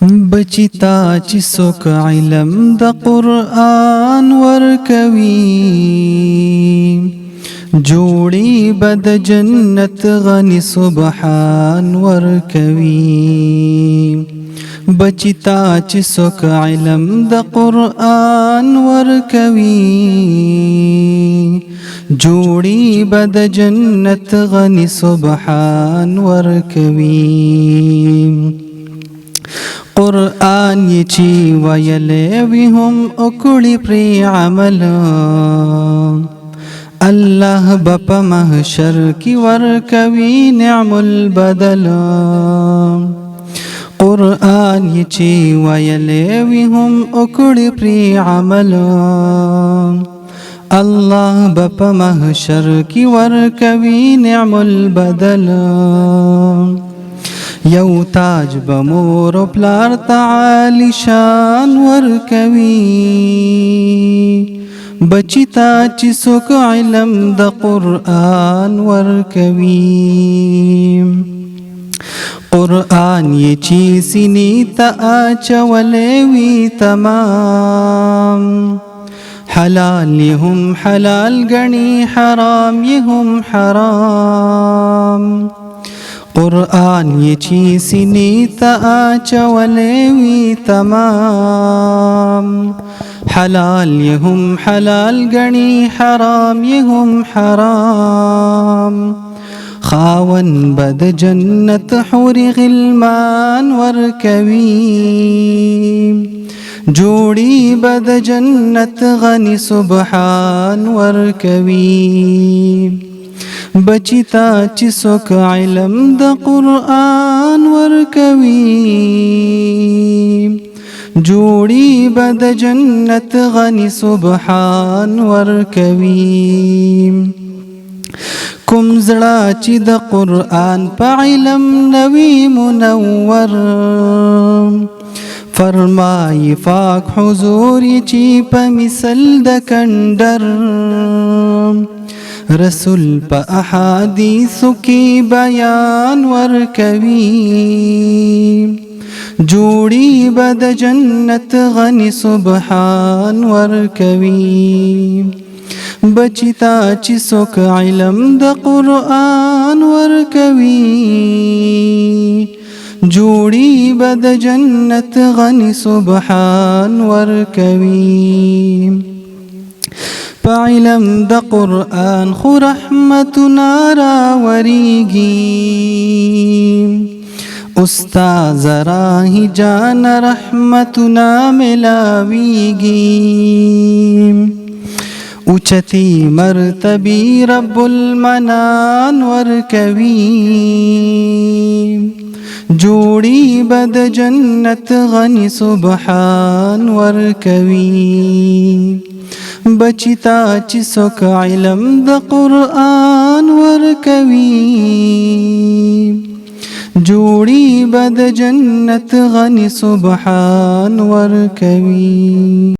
بچتا چې څوک علم د قرآن ورکوي جوړي بد جنت غني سبحان ورکوي بچتا چې څوک علم د قرآن ورکوي جوړي بد جنت غني سبحان ورکوي قرآن یې چې ویلې وي هم وکړي پرې عمل الله به په محشر کې ورکوي نعم البدل قرآن یې چې ویلې وي هم وکړي پرې عمل الله به په محشر کې ورکوي نعم البدل یو تاج بمور پلار تعالی شان ورکوي بچتا چې څوک علم د قرآن ورکوي قرآن یې چې سینې ته اچولی وي تمام حلال یې هم حلال ګڼي حرام یې هم حرام قرآن یې چې سینې ته اچولی وي تمام حلال یې هم حلال ګڼي حرام یې هم حرام خاون بد جنت حور غلمان ورکوي جوړي بد جنت غني سبحان ورکوي بچتا چې څوک علم د قرآن ورکوي جوړي بد جنت غني سبحان ورکوي کوم زړه چې د قرآن په علم نوي منور فرمای پاک حضور چې په مثل د کندر رسول په احادیثو کې بیان ورکوي جوړي بد جنت غني سبحان ورکوي بچتا چې څوک علم د قرآن ورکوي جوړي بد جنت غني سبحان ورکوي په علم د قرآن خو رحمتنا راوریږي استاد راهی جان رحمتنا ملاویږي اوچتی مرتبی رب المنان ورکوي جوړي بد جنت غني سبحان ورکوي بچتا چې څوک علم د قرآن ورکوي جوړي بد جنت غني سبحان ورکوي